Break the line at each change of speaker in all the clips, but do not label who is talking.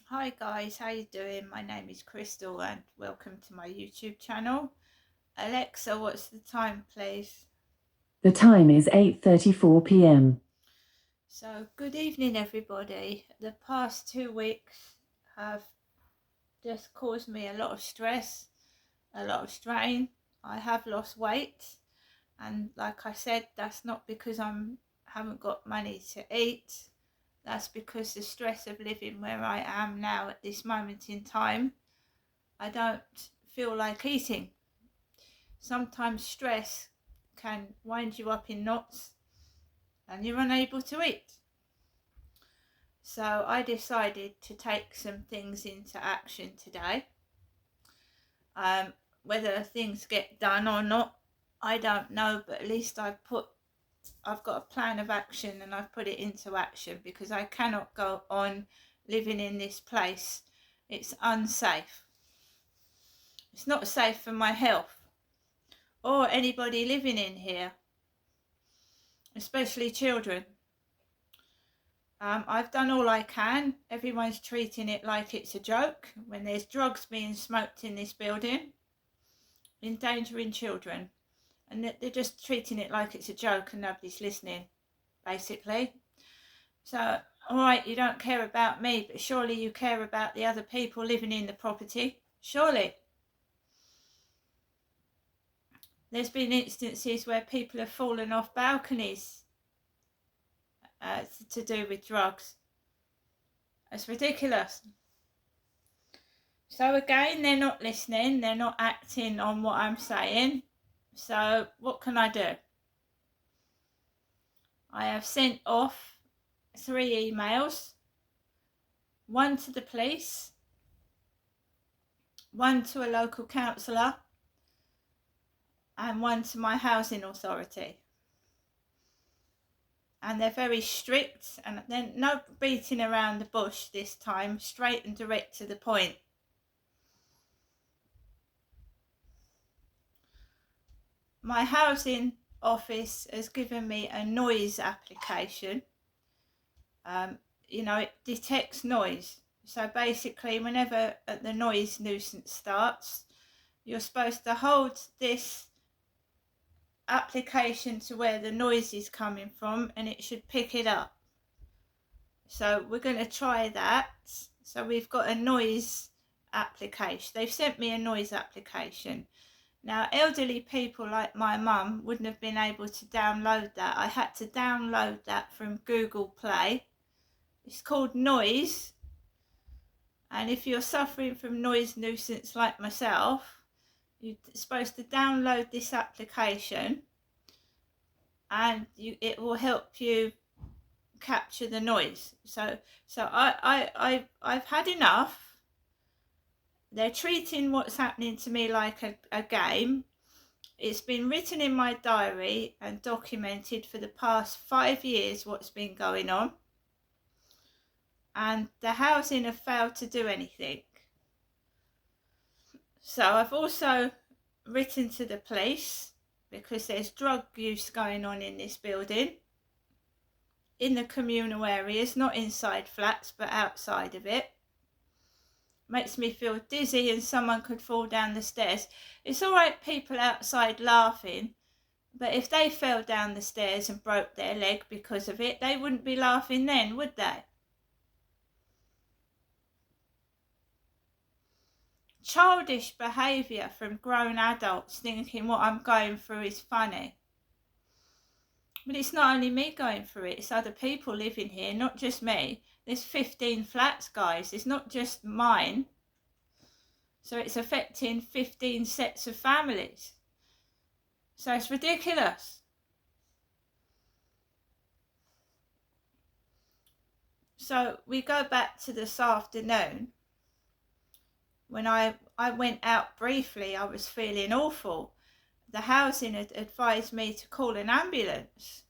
Hi guys, how you doing? My name is Crystal and welcome to my YouTube channel. Alexa, what's the time please?
The time is 8:34 p.m.
So good evening everybody. The past 2 weeks have just caused me a lot of stress, a lot of strain. I have lost weight and like I said, that's not because I haven't got money to eat. That's because the stress of living where I am now at this moment in time, I don't feel like eating. Sometimes stress can wind you up in knots and you're unable to eat. So I decided to take some things into action today. Whether things get done or not, I don't know, but at least I've got a plan of action and I've put it into action because I cannot go on living in this place. It's unsafe. It's not safe for my health or anybody living in here, especially children. I've done all I can. Everyone's treating it like it's a joke when there's drugs being smoked in this building, endangering children. And they're just treating it like it's a joke and nobody's listening, basically. So, alright, you don't care about me, but surely you care about the other people living in the property. Surely. There's been instances where people have fallen off balconies to do with drugs. It's ridiculous. So again, they're not listening, they're not acting on what I'm saying. So what can I do? I have sent off 3 emails, one to the police, one to a local councillor, and one to my housing authority. And they're very strict, and then no beating around the bush this time, straight and direct to the point. My housing office has given me a noise application. It detects noise. So basically, whenever the noise nuisance starts, you're supposed to hold this application to where the noise is coming from and it should pick it up. So we're going to try that. So we've got a noise application. They've sent me a noise application. Now, elderly people like my mum wouldn't have been able to download that. I had to download that from Google Play. It's called Noise. And if you're suffering from noise nuisance like myself, you're supposed to download this application and it will help you capture the noise. So I've had enough. They're treating what's happening to me like a game. It's been written in my diary and documented for the past 5 years what's been going on. And the housing have failed to do anything. So I've also written to the police because there's drug use going on in this building, in the communal areas, not inside flats but outside of it. Makes me feel dizzy and someone could fall down the stairs. It's all right, people outside laughing, but if they fell down the stairs and broke their leg because of it, they wouldn't be laughing then, would they? Childish behaviour from grown adults thinking what I'm going through is funny. But it's not only me going through it, it's other people living here, not just me. There's 15 flats, guys. It's not just mine. So it's affecting 15 sets of families. So it's ridiculous. So we go back to this afternoon. When I went out briefly, I was feeling awful. The housing had advised me to call an ambulance.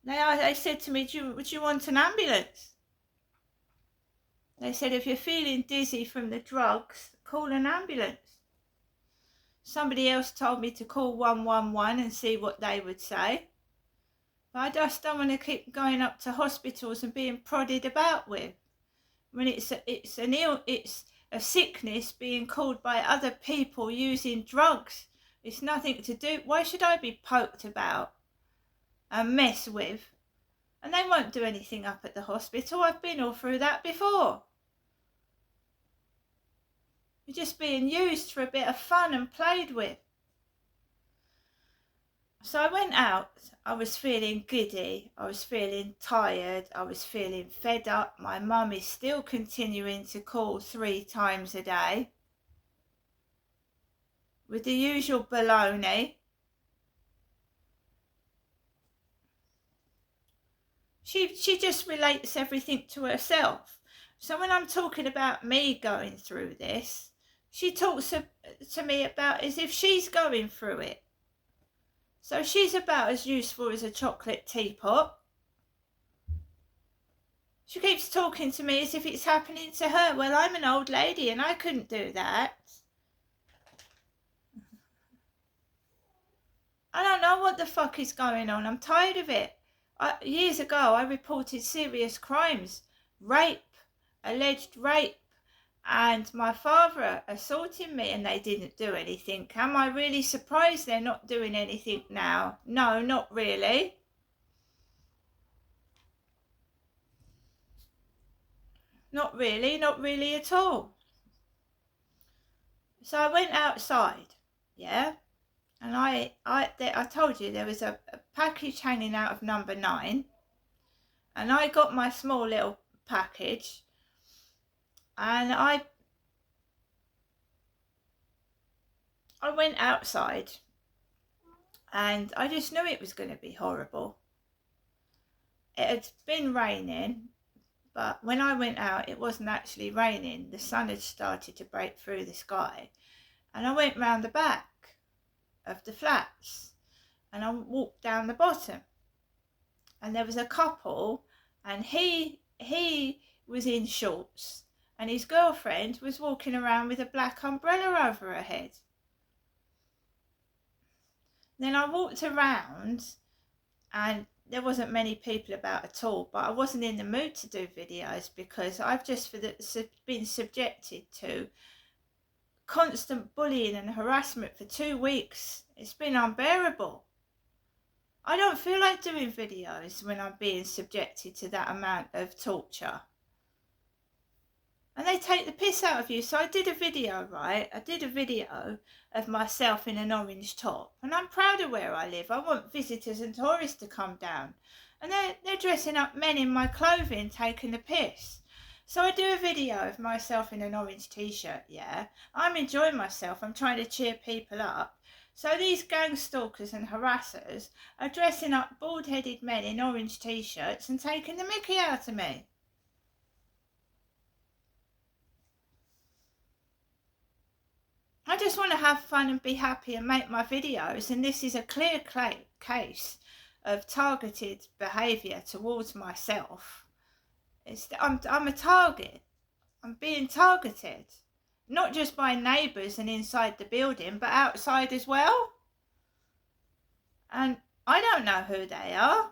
They said to me, would you want an ambulance? They said, if you're feeling dizzy from the drugs, call an ambulance. Somebody else told me to call 111 and see what they would say. But I just don't want to keep going up to hospitals and being prodded about with. when it's a sickness being caused by other people using drugs. It's nothing to do. Why should I be poked about and messed with? And they won't do anything up at the hospital. I've been all through that before. You're just being used for a bit of fun and played with. So I went out. I was feeling giddy. I was feeling tired. I was feeling fed up. My mum is still continuing to call 3 times a day with the usual baloney. She just relates everything to herself. So when I'm talking about me going through this, she talks to me about as if she's going through it. So she's about as useful as a chocolate teapot. She keeps talking to me as if it's happening to her. Well, I'm an old lady and I couldn't do that. I don't know what the fuck is going on. I'm tired of it. Years ago, I reported serious crimes, rape, alleged rape, and my father assaulting me, and they didn't do anything. Am I really surprised they're not doing anything now? No, not really. Not really at all. So I went outside, yeah, and I told you there was a package hanging out of number 9, and I got my small little package, and I went outside, and I just knew it was going to be horrible. It had been raining, but when I went out, it wasn't actually raining. The sun had started to break through the sky, and I went round the back of the flats, and I walked down the bottom, and there was a couple, and he was in shorts, and his girlfriend was walking around with a black umbrella over her head. Then I walked around, and there wasn't many people about at all, but I wasn't in the mood to do videos because I've just been subjected to constant bullying and harassment for 2 weeks. It's been unbearable. I don't feel like doing videos when I'm being subjected to that amount of torture. And they take the piss out of you. So I did a video, right? I did a video of myself in an orange top. And I'm proud of where I live. I want visitors and tourists to come down. And they're dressing up men in my clothing, taking the piss. So I do a video of myself in an orange t-shirt, yeah. I'm enjoying myself. I'm trying to cheer people up. So these gang stalkers and harassers are dressing up bald-headed men in orange t-shirts and taking the mickey out of me. I just want to have fun and be happy and make my videos, and this is a clear case of targeted behaviour towards myself. I'm a target. I'm being targeted, not just by neighbours and inside the building, but outside as well. And I don't know who they are.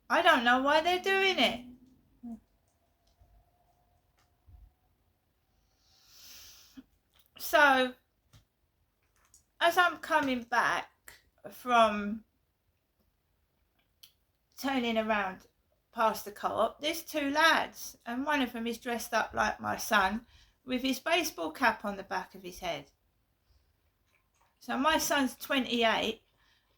I don't know why they're doing it. So, as I'm coming back from turning around past the co-op, there's 2 lads, and one of them is dressed up like my son with his baseball cap on the back of his head. So my son's 28,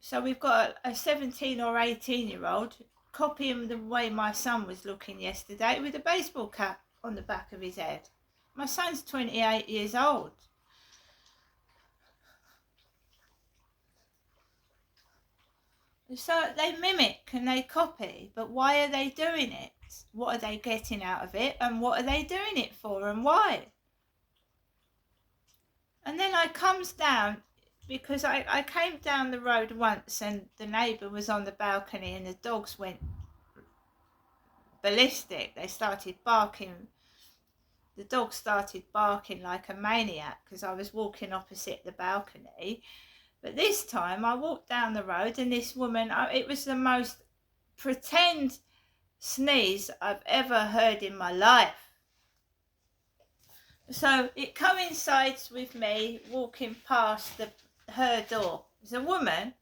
so we've got a 17 or 18-year-old copying the way my son was looking yesterday with a baseball cap on the back of his head. My son's 28 years old. So they mimic and they copy, but why are they doing it? What are they getting out of it, and what are they doing it for, and why? And then I comes down, because I came down the road once and the neighbour was on the balcony and the dogs went ballistic. They started barking. The dog started barking like a maniac because I was walking opposite the balcony. But this time I walked down the road and this woman, it was the most pretend sneeze I've ever heard in my life. So it coincides with me walking past her door. It's a woman.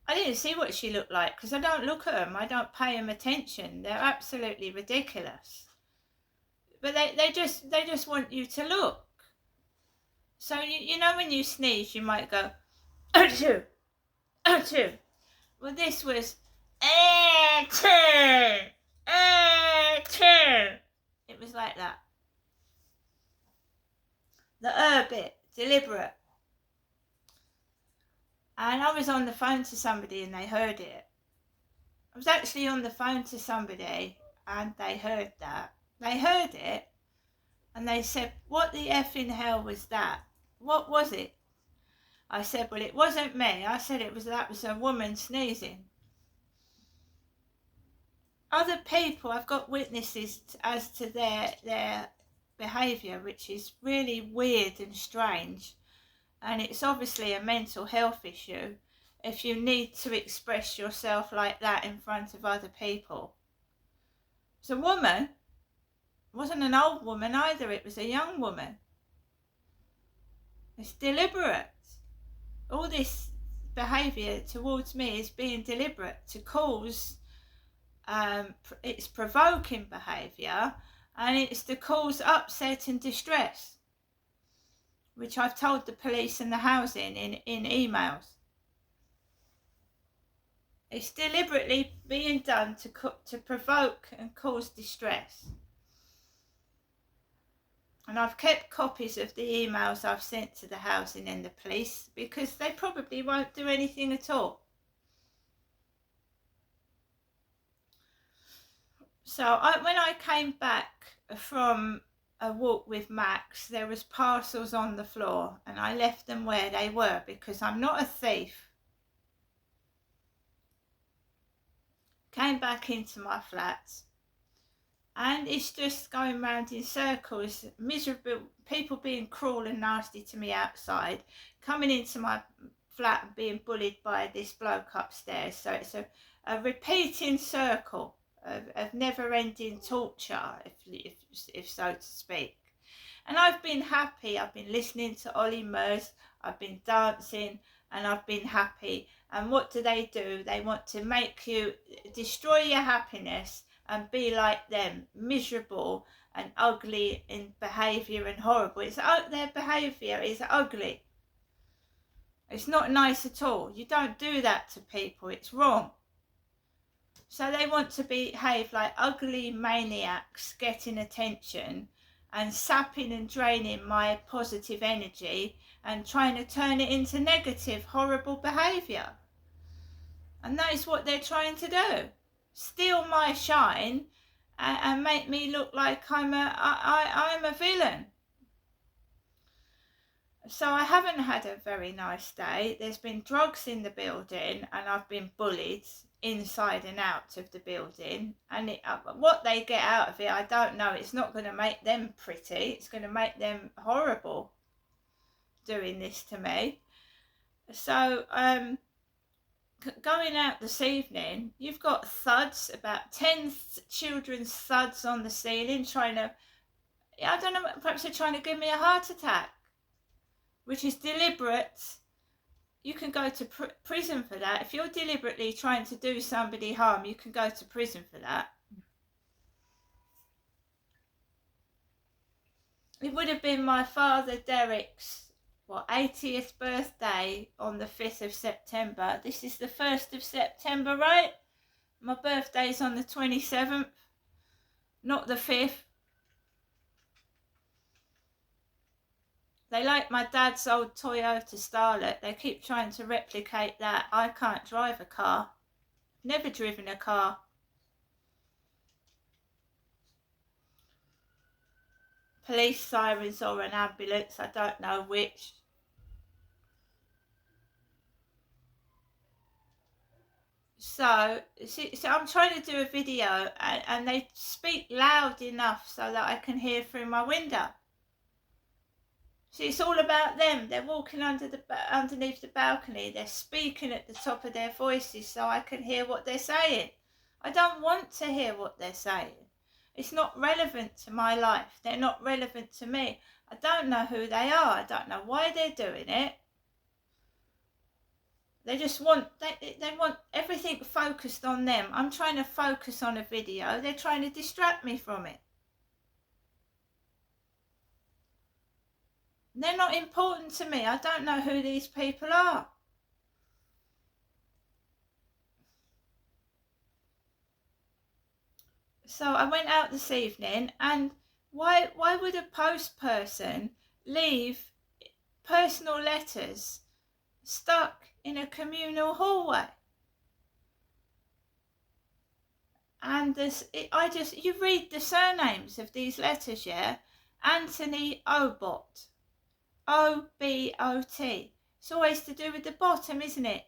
I didn't see what she looked like because I don't look at them. I don't pay them attention. They're absolutely ridiculous. But they just want you to look. So you know when you sneeze, you might go, achoo, achoo. Well, this was achoo, achoo. It was like that. The bit, deliberate. And I was on the phone to somebody and they heard it. I was actually on the phone to somebody and they heard that. They heard it and they said, what the effing hell was that? What was it? I said, well, it wasn't me. I said that was a woman sneezing. Other people, I've got witnesses as to their behaviour, which is really weird and strange. And it's obviously a mental health issue if you need to express yourself like that in front of other people. It's a woman. It wasn't an old woman either. It was a young woman. It's deliberate. All this behaviour towards me is being deliberate to cause, it's provoking behaviour, and it's to cause upset and distress, which I've told the police and the housing in emails. It's deliberately being done to provoke and cause distress. And I've kept copies of the emails I've sent to the housing and the police because they probably won't do anything at all. So when I came back from a walk with Max, there was parcels on the floor and I left them where they were because I'm not a thief. Came back into my flat and it's just going round in circles, miserable, people being cruel and nasty to me outside, coming into my flat and being bullied by this bloke upstairs. So it's a repeating circle of never-ending torture, if so to speak. And I've been happy. I've been listening to Ollie Murs, I've been dancing, and I've been happy. And what do? They want to make you destroy your happiness and be like them, miserable and ugly in behaviour and horrible. Their behaviour is ugly. It's not nice at all. You don't do that to people. It's wrong. So they want to behave like ugly maniacs, getting attention and sapping and draining my positive energy and trying to turn it into negative, horrible behaviour. And that is what they're trying to do. Steal my shine and make me look like I'm a villain. So I haven't had a very nice day. There's been drugs in the building and I've been bullied inside and out of the building. And what they get out of it, I don't know. It's not going to make them pretty. It's going to make them horrible doing this to me. So going out this evening, you've got thuds, about 10 children's thuds on the ceiling trying to, I don't know, perhaps they're trying to give me a heart attack, which is deliberate. You can go to prison for that. If you're deliberately trying to do somebody harm, you can go to prison for that. It would have been my father Derek's 80th birthday on the 5th of September. This is the 1st of September, right? My birthday's on the 27th, not the 5th. They like my dad's old Toyota Starlet. They keep trying to replicate that. I can't drive a car. Never driven a car. Police sirens or an ambulance, I don't know which. So I'm trying to do a video and they speak loud enough so that I can hear through my window. See, it's all about them. They're walking underneath the balcony. They're speaking at the top of their voices so I can hear what they're saying. I don't want to hear what they're saying. It's not relevant to my life. They're not relevant to me. I don't know who they are. I don't know why they're doing it. They just want, they want everything focused on them. I'm trying to focus on a video. They're trying to distract me from it. They're not important to me. I don't know who these people are. So I went out this evening, and why would a post person leave personal letters stuck in a communal hallway? And you read the surnames of these letters, yeah? Anthony Obot. O-B-O-T. It's always to do with the bottom, isn't it?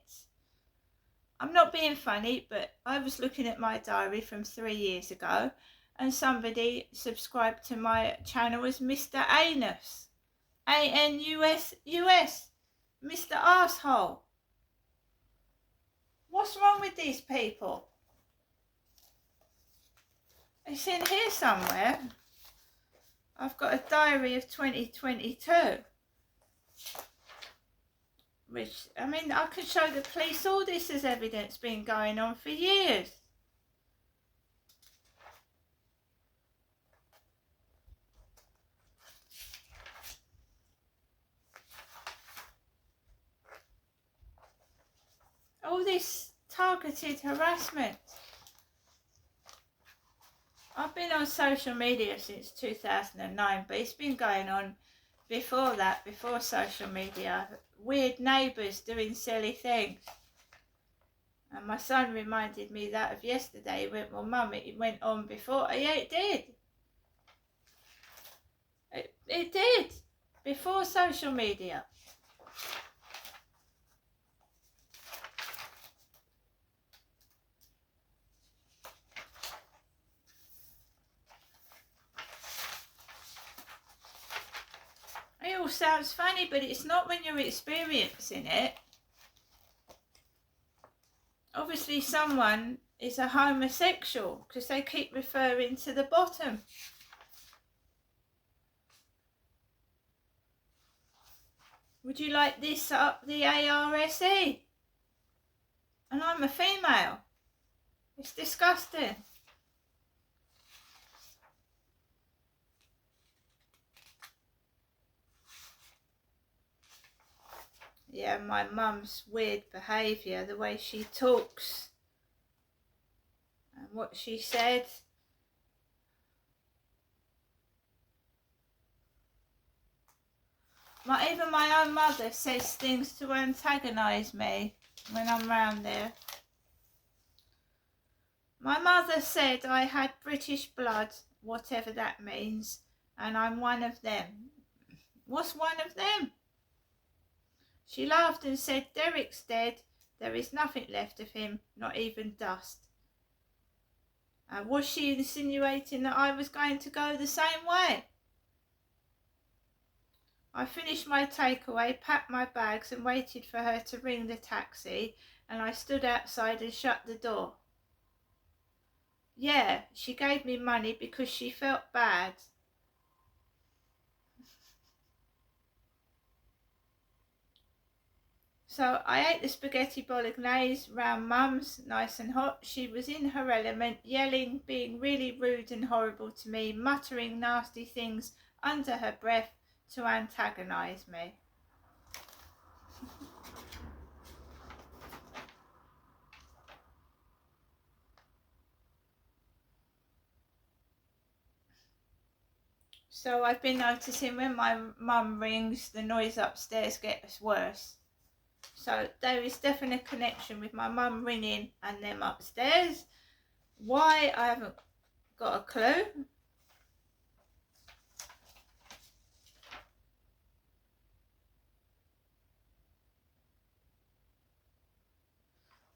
I'm not being funny, but I was looking at my diary from 3 years ago, and somebody subscribed to my channel as Mr. Anus. A-N-U-S-U-S. Mr. Arsehole. What's wrong with these people? It's in here somewhere. I've got a diary of 2022. Which, I mean, I could show the police all this as evidence, been going on for years. All this targeted harassment. I've been on social media since 2009, but it's been going on before that, before social media. Weird neighbours doing silly things. And my son reminded me that of yesterday. He went, well, Mum, it went on before. Yeah, it did. It did. Before social media. It all sounds funny, but it's not when you're experiencing it. Obviously someone is a homosexual because they keep referring to the bottom. Would you like this up the ARSE? And I'm a female. It's disgusting. Yeah, my mum's weird behaviour, the way she talks and what she said. Even my own mother says things to antagonise me when I'm round there. My mother said I had British blood, whatever that means, and I'm one of them. What's one of them? She laughed and said, Derek's dead. There is nothing left of him, not even dust. Was she insinuating that I was going to go the same way? I finished my takeaway, packed my bags and waited for her to ring the taxi, and I stood outside and shut the door. Yeah, she gave me money because she felt bad. So I ate the spaghetti bolognese round Mum's, nice and hot. She was in her element, yelling, being really rude and horrible to me, muttering nasty things under her breath to antagonise me. So I've been noticing when my mum rings, the noise upstairs gets worse. So there is definitely a connection with my mum ringing and them upstairs. Why, I haven't got a clue.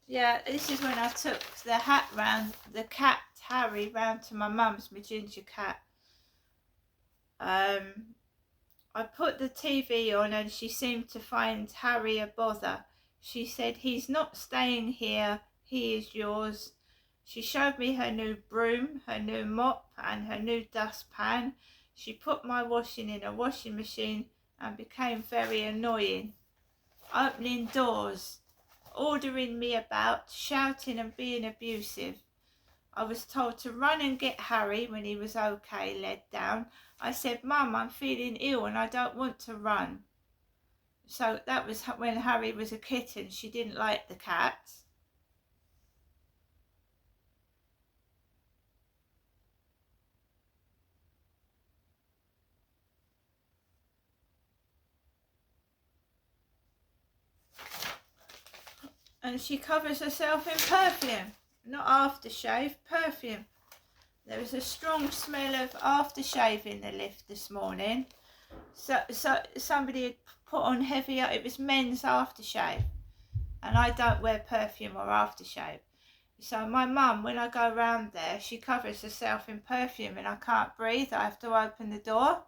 Yeah, this is when I took the cat Harry round to my mum's, my ginger cat. I put the TV on and she seemed to find Harry a bother. She said, he's not staying here, he is yours. She showed me her new broom, her new mop and her new dustpan. She put my washing in a washing machine and became very annoying, opening doors, ordering me about, shouting and being abusive. I was told to run and get Harry when he was okay, led down. I said, Mum, I'm feeling ill and I don't want to run. So that was when Harry was a kitten. She didn't like the cats. And she covers herself in perfume, not aftershave, perfume. There was a strong smell of aftershave in the lift this morning. So somebody had put on heavier, it was men's aftershave. And I don't wear perfume or aftershave. So my mum, when I go round there, she covers herself in perfume and I can't breathe. I have to open the door.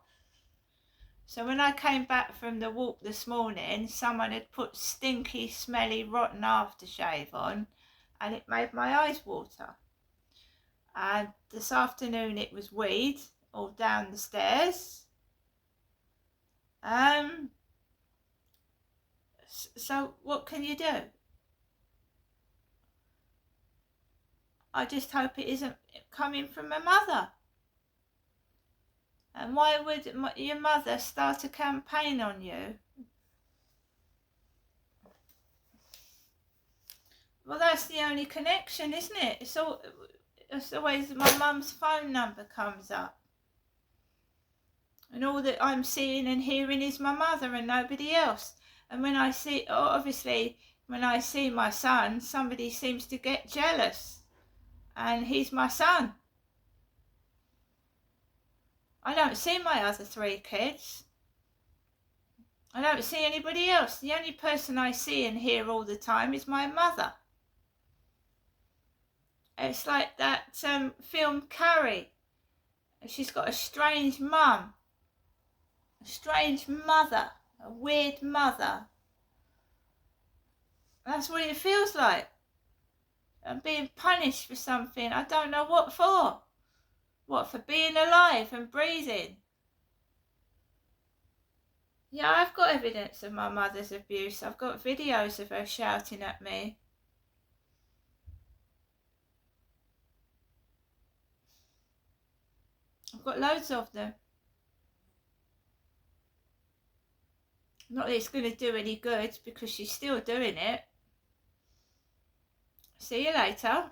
So when I came back from the walk this morning, someone had put stinky, smelly, rotten aftershave on and it made my eyes water. And this afternoon it was weed all down the stairs. So what can you do? I just hope it isn't coming from my mother. And why would your mother start a campaign on you? Well, that's the only connection, isn't it? It's always my mum's phone number comes up. And all that I'm seeing and hearing is my mother and nobody else. And when I see, obviously, when I see my son, somebody seems to get jealous. And he's my son. I don't see my other 3 kids. I don't see anybody else. The only person I see and hear all the time is my mother. It's like that film Carrie. She's got a strange mum, a strange mother, a weird mother. That's what it feels like. I'm being punished for something. I don't know what for. What, for being alive and breathing? Yeah, I've got evidence of my mother's abuse. I've got videos of her shouting at me. I've got loads of them. Not that it's going to do any good because she's still doing it. See you later.